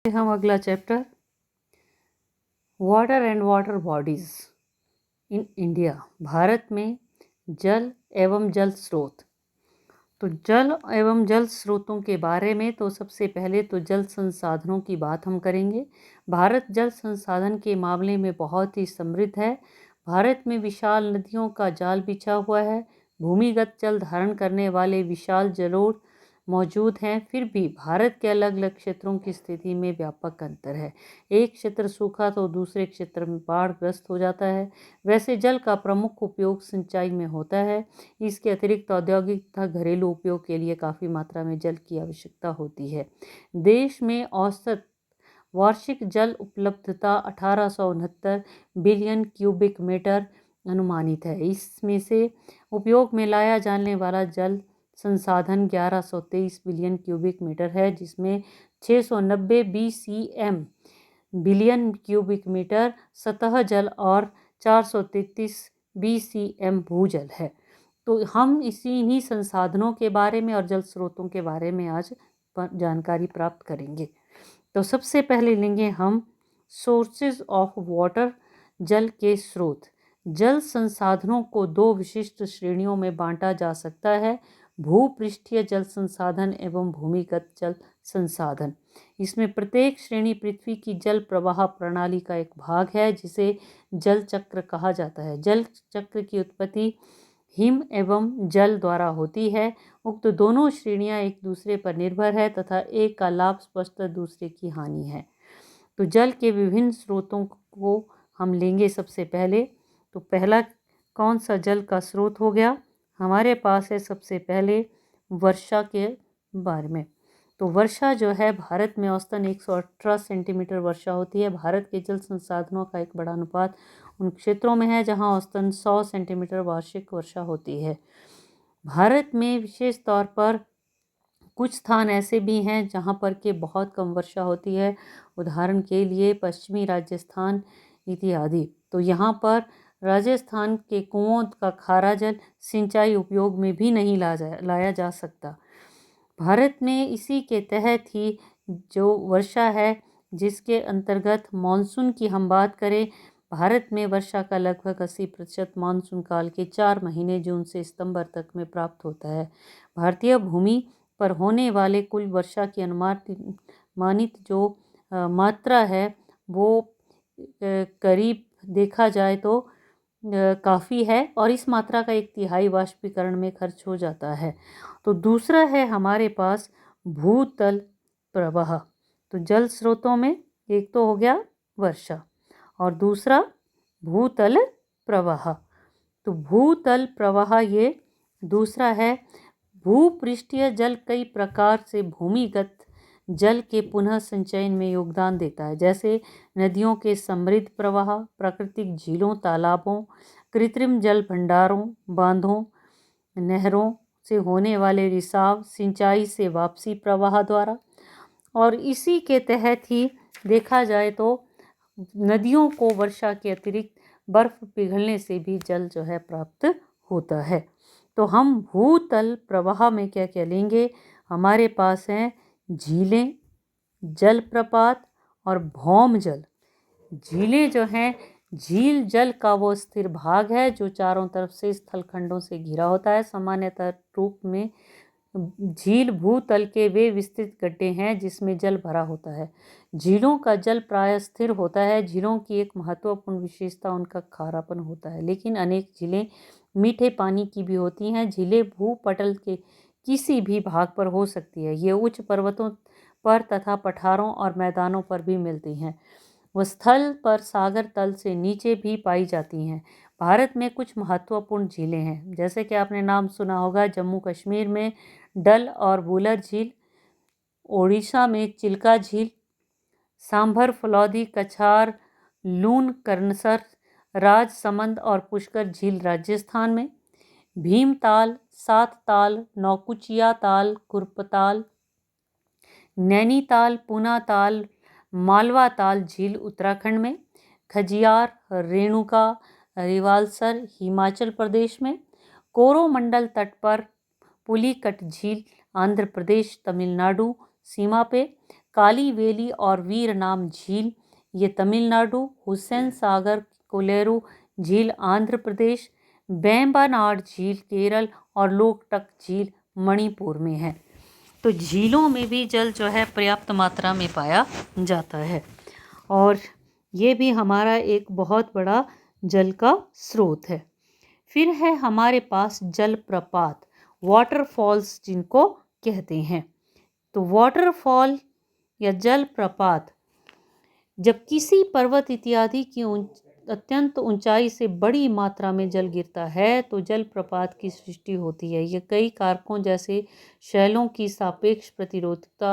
हम अगला chapter water and water bodies in India, Bharat में जल एवं जल स्रोत। तो जल एवं जल स्रोतों के बारे में तो सबसे पहले तो जल संसाधनों की बात हम करेंगे। भारत जल संसाधन के मामले में बहुत ही समृद्ध है। भारत में विशाल नदियों का जाल बिछा हुआ है। भूमिगत जल धारण करने वाले विशाल जलोढ़ मौजूद हैं। फिर भी भारत के अलग अलग क्षेत्रों की स्थिति में व्यापक अंतर है। एक क्षेत्र सूखा तो दूसरे क्षेत्र में बाढ़ग्रस्त हो जाता है। वैसे जल का प्रमुख उपयोग सिंचाई में होता है। इसके अतिरिक्त औद्योगिक तथा घरेलू उपयोग के लिए काफ़ी मात्रा में जल की आवश्यकता होती है। देश में औसत वार्षिक जल उपलब्धता 1869 बिलियन क्यूबिक मीटर अनुमानित है। इसमें से उपयोग में लाया जाने वाला जल संसाधन 1123 बिलियन क्यूबिक मीटर है, जिसमें 690 BCM बिलियन क्यूबिक मीटर सतह जल और 433 BCM भूजल है। तो हम इन्हीं संसाधनों के बारे में और जल स्रोतों के बारे में आज जानकारी प्राप्त करेंगे। तो सबसे पहले लेंगे हम सोर्सेज ऑफ वाटर, जल के स्रोत। जल संसाधनों को दो विशिष्ट श्रेणियों में बांटा जा सकता है: भूपृष्ठीय जल संसाधन एवं भूमिगत जल संसाधन। इसमें प्रत्येक श्रेणी पृथ्वी की जल प्रवाह प्रणाली का एक भाग है, जिसे जल चक्र कहा जाता है। जल चक्र की उत्पत्ति हिम एवं जल द्वारा होती है। उक्त दोनों श्रेणियां एक दूसरे पर निर्भर है तथा एक का लाभ स्पष्ट दूसरे की हानि है। तो जल के विभिन्न स्रोतों को हम लेंगे। सबसे पहले तो पहला कौन सा जल का स्रोत हो गया, हमारे पास है सबसे पहले वर्षा के बारे में। तो वर्षा जो है, भारत में औसतन 118 सेंटीमीटर वर्षा होती है। भारत के जल संसाधनों का एक बड़ा अनुपात उन क्षेत्रों में है जहां औसतन 100 सेंटीमीटर वार्षिक वर्षा होती है। भारत में विशेष तौर पर कुछ स्थान ऐसे भी हैं जहां पर के बहुत कम वर्षा होती है, उदाहरण के लिए पश्चिमी राजस्थान इत्यादि। तो यहाँ पर राजस्थान के कुओं का खारा जल सिंचाई उपयोग में भी नहीं लाया जा सकता। भारत में इसी के तहत ही जो वर्षा है, जिसके अंतर्गत मानसून की हम बात करें, भारत में वर्षा का लगभग 80% मानसून काल के 4 महीने जून से सितंबर तक में प्राप्त होता है। भारतीय भूमि पर होने वाले कुल वर्षा की अनुमानित जो मात्रा है वो करीब देखा जाए तो काफ़ी है, और इस मात्रा का 1/3 वाष्पीकरण में खर्च हो जाता है। तो दूसरा है हमारे पास भूतल प्रवाह। तो जल स्रोतों में एक तो हो गया वर्षा और दूसरा भूतल प्रवाह। तो भूतल प्रवाह ये दूसरा है। भूपृष्ठीय जल कई प्रकार से भूमिगत जल के पुनः संचयन में योगदान देता है, जैसे नदियों के समृद्ध प्रवाह, प्राकृतिक झीलों, तालाबों, कृत्रिम जल भंडारों, बांधों, नहरों से होने वाले रिसाव, सिंचाई से वापसी प्रवाह द्वारा। और इसी के तहत ही देखा जाए तो नदियों को वर्षा के अतिरिक्त बर्फ पिघलने से भी जल जो है प्राप्त होता है। तो हम भूतल प्रवाह में क्या क्या लेंगे, हमारे पास हैं झीलें, जलप्रपात और भौम जल। झीलें जो हैं, झील जल का वो स्थिर भाग है जो चारों तरफ से स्थलखंडों से घिरा होता है। सामान्यतः रूप में झील भूतल के वे विस्तृत गड्ढे हैं जिसमें जल भरा होता है। झीलों का जल प्रायः स्थिर होता है। झीलों की एक महत्वपूर्ण विशेषता उनका खारापन होता है, लेकिन अनेक झीलें मीठे पानी की भी होती हैं। झीलें भूपटल के किसी भी भाग पर हो सकती है। ये उच्च पर्वतों पर तथा पठारों और मैदानों पर भी मिलती हैं। वह स्थल पर सागर तल से नीचे भी पाई जाती हैं। भारत में कुछ महत्वपूर्ण झीलें हैं, जैसे कि आपने नाम सुना होगा जम्मू कश्मीर में डल और वुलर झील, ओडिशा में चिल्का झील, सांभर, फलौदी, कछार, लून, कर्णसर, राजसमंद और पुष्कर झील राजस्थान में, भीमताल, सात ताल, नौकुचिया ताल, कुर्पताल, नैनीताल, पूना ताल, मालवा ताल झील उत्तराखंड में, खजियार, रेणुका, रिवालसर हिमाचल प्रदेश में, कोरोमंडल तट पर पुलिकट झील आंध्र प्रदेश तमिलनाडु सीमा पे, काली वेली और वीरनाम झील ये तमिलनाडु, हुसैन सागर कोलेरू झील आंध्र प्रदेश, वेम्बनाड झील केरल और लोकटक झील मणिपुर में है। तो झीलों में भी जल जो है पर्याप्त मात्रा में पाया जाता है और ये भी हमारा एक बहुत बड़ा जल का स्रोत है। फिर है हमारे पास जलप्रपात, वाटरफॉल्स जिनको कहते हैं। तो वाटरफॉल या जलप्रपात जब किसी पर्वत इत्यादि की अत्यंत ऊंचाई से बड़ी मात्रा में जल गिरता है तो जलप्रपात की सृष्टि होती है। ये कई कारकों जैसे शैलों की सापेक्ष प्रतिरोधकता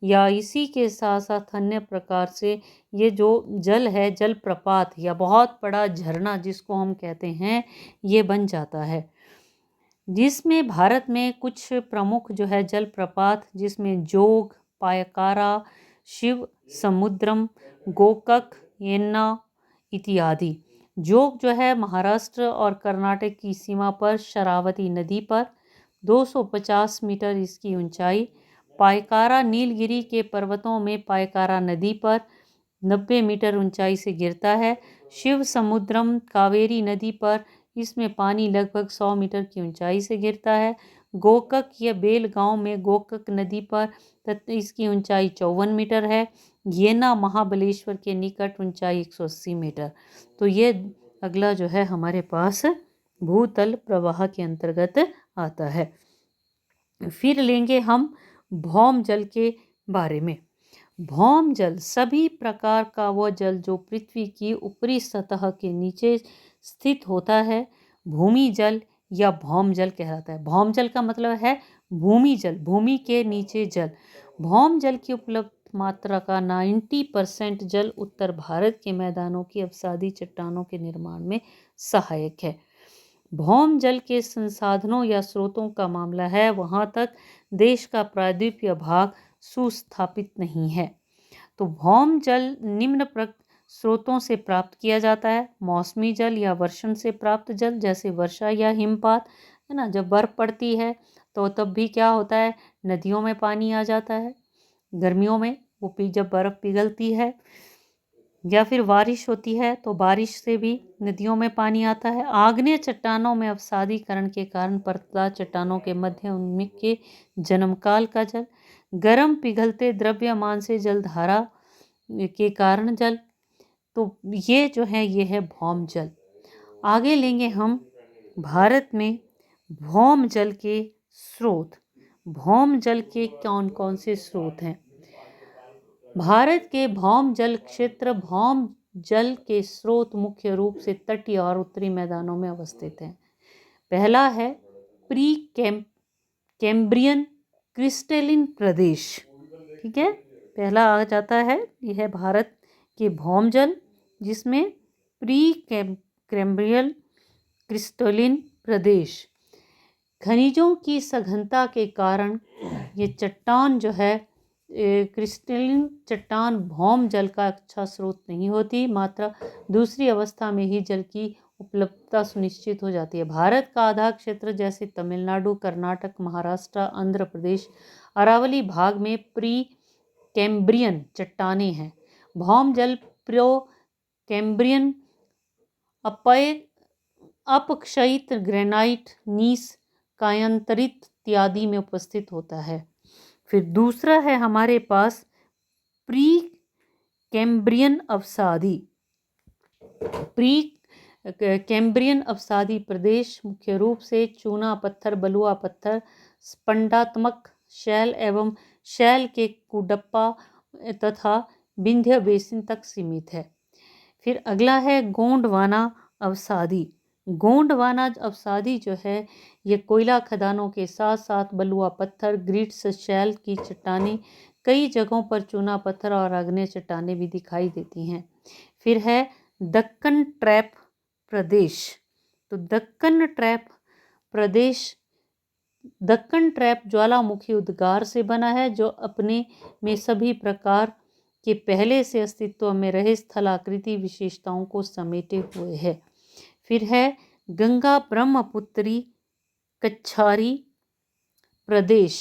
या इसी के साथ साथ अन्य प्रकार से ये जो जल है जलप्रपात या बहुत बड़ा झरना जिसको हम कहते हैं ये बन जाता है। जिसमें भारत में कुछ प्रमुख जो है जलप्रपात जिसमें जोग, पायकारा, शिव समुद्रम, गोकक, येन्ना इत्यादि। जोग जो है महाराष्ट्र और कर्नाटक की सीमा पर शरावती नदी पर 250 मीटर इसकी ऊंचाई। पायकारा नीलगिरी के पर्वतों में पायकारा नदी पर 90 मीटर ऊंचाई से गिरता है। शिव समुद्रम कावेरी नदी पर इसमें पानी लगभग 100 मीटर की ऊंचाई से गिरता है। गोकक या बेलगांव में गोकक नदी पर इसकी ऊंचाई 54 मीटर है। येना महाबलेश्वर के निकट ऊंचाई 180 मीटर। तो ये अगला जो है हमारे पास भूतल प्रवाह के अंतर्गत आता है। फिर लेंगे हम भौम जल के बारे में। भौम जल सभी प्रकार का वो जल जो पृथ्वी की ऊपरी सतह के नीचे स्थित होता है भूमि जल या भौम जल कहलाता है। भौम जल का मतलब है भूमि जल, भूमि के नीचे जल। भौम जल की उपलब्ध मात्रा का 90% जल उत्तर भारत के मैदानों की अवसादी चट्टानों के निर्माण में सहायक है। भौम जल के संसाधनों या स्रोतों का मामला है वहाँ तक देश का प्रायद्वीपीय भाग सुस्थापित नहीं है। तो भौम जल निम्न स्रोतों से प्राप्त किया जाता है। मौसमी जल या वर्षण से प्राप्त जल जैसे वर्षा या हिमपात है ना, जब बर्फ़ पड़ती है तो तब भी क्या होता है नदियों में पानी आ जाता है। गर्मियों में वो जब बर्फ़ पिघलती है या फिर बारिश होती है तो बारिश से भी नदियों में पानी आता है। आग्नेय चट्टानों में अवसादीकरण के कारण परतदार चट्टानों के मध्य उनके जन्मकाल का जल, गर्म पिघलते द्रव्यमान से जलधारा के कारण जल। तो ये जो है ये है भौम जल। आगे लेंगे हम भारत में भौम जल के स्रोत। भौम जल के कौन कौन से स्रोत हैं? भारत के भौम जल क्षेत्र भौम जल के स्रोत मुख्य रूप से तटीय और उत्तरी मैदानों में अवस्थित हैं। पहला है प्री कैम्ब्रियन क्रिस्टलिन प्रदेश। ठीक है, पहला आ जाता है यह है भारत के भौम जल जिसमें प्री कैम्ब्रियल क्रिस्टलिन प्रदेश। खनिजों की सघनता के कारण ये चट्टान जो है क्रिस्टलिन चट्टान भौम जल का अच्छा स्रोत नहीं होती, मात्र दूसरी अवस्था में ही जल की उपलब्धता सुनिश्चित हो जाती है। भारत का आधा क्षेत्र जैसे तमिलनाडु, कर्नाटक, महाराष्ट्र, आंध्र प्रदेश, अरावली भाग में प्री कैम्ब्रियन चट्टानें हैं। भौम जल प्रो कैम्ब्रियन अपक्षयित ग्रेनाइट, नीस, कायांतरित इत्यादि में उपस्थित होता है। फिर दूसरा है हमारे पास प्री कैम्ब्रियन अवसादी। प्री कैम्ब्रियन अवसादी प्रदेश मुख्य रूप से चूना पत्थर, बलुआ पत्थर, स्पंडात्मक शैल एवं शैल के कुडप्पा तथा विंध्य बेसिन तक सीमित है। फिर अगला है गोंडवाना अवसादी। गोंडवाना अवसादी जो है ये कोयला खदानों के साथ साथ बलुआ पत्थर, ग्रीट्स शैल की चट्टानें, कई जगहों पर चूना पत्थर और आग्नेय चट्टानें भी दिखाई देती हैं। फिर है दक्कन ट्रैप प्रदेश। तो दक्कन ट्रैप प्रदेश, दक्कन ट्रैप ज्वालामुखी उद्गार से बना है जो अपने में सभी प्रकार के पहले से अस्तित्व में रहे स्थलाकृति विशेषताओं को समेटे हुए है। फिर है गंगा ब्रह्मपुत्री कच्छारी प्रदेश।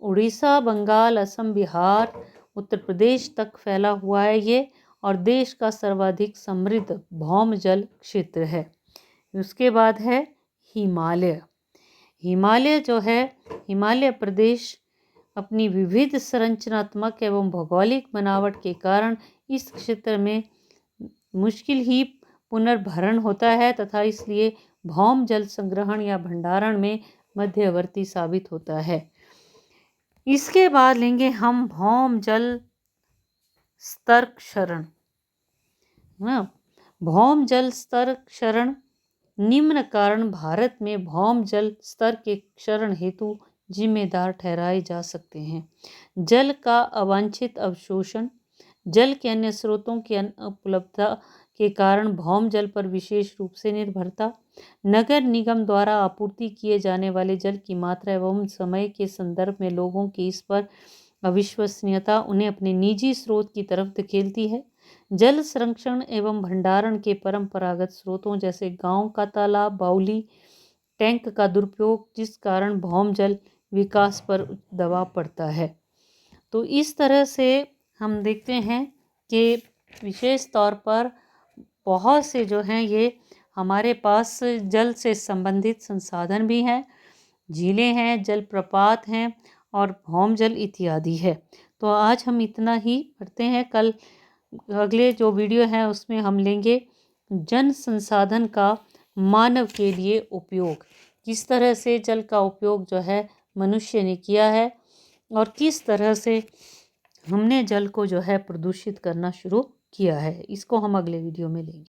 उड़ीसा, बंगाल, असम, बिहार उत्तर प्रदेश तक फैला हुआ है ये, और देश का सर्वाधिक समृद्ध भौम जल क्षेत्र है। उसके बाद है हिमालय। हिमालय जो है, हिमालय प्रदेश अपनी विविध संरचनात्मक एवं भौगोलिक बनावट के कारण इस क्षेत्र में मुश्किल ही पुनर्भरण होता है तथा इसलिए भौम जल संग्रहण या भंडारण में मध्यवर्ती साबित होता है। इसके बाद लेंगे हम भौम जल स्तर क्षरण। भौम जल स्तर क्षरण निम्न कारण भारत में भौम जल स्तर के क्षरण हेतु जिम्मेदार ठहराए जा सकते हैं। जल का अवांछित अवशोषण, जल के अन्य स्रोतों की अनुपलब्धता के कारण भौम जल पर विशेष रूप से निर्भरता, नगर निगम द्वारा आपूर्ति किए जाने वाले जल की मात्रा एवं समय के संदर्भ में लोगों की इस पर अविश्वसनीयता उन्हें अपने निजी स्रोत की तरफ धकेलती है। जल संरक्षण एवं भंडारण के परंपरागत स्रोतों जैसे गांव का तालाब, बाउली, टैंक का दुरुपयोग, जिस कारण भौम जल विकास पर दबाव पड़ता है। तो इस तरह से हम देखते हैं कि विशेष तौर पर बहुत से जो हैं ये हमारे पास जल से संबंधित संसाधन भी हैं, झीलें हैं, जलप्रपात हैं और भौम जल इत्यादि है। तो आज हम इतना ही पढ़ते हैं। कल अगले जो वीडियो है उसमें हम लेंगे जन संसाधन का मानव के लिए उपयोग, किस तरह से जल का उपयोग जो है मनुष्य ने किया है और किस तरह से हमने जल को जो है प्रदूषित करना शुरू किया है। इसको हम अगले वीडियो में लेंगे।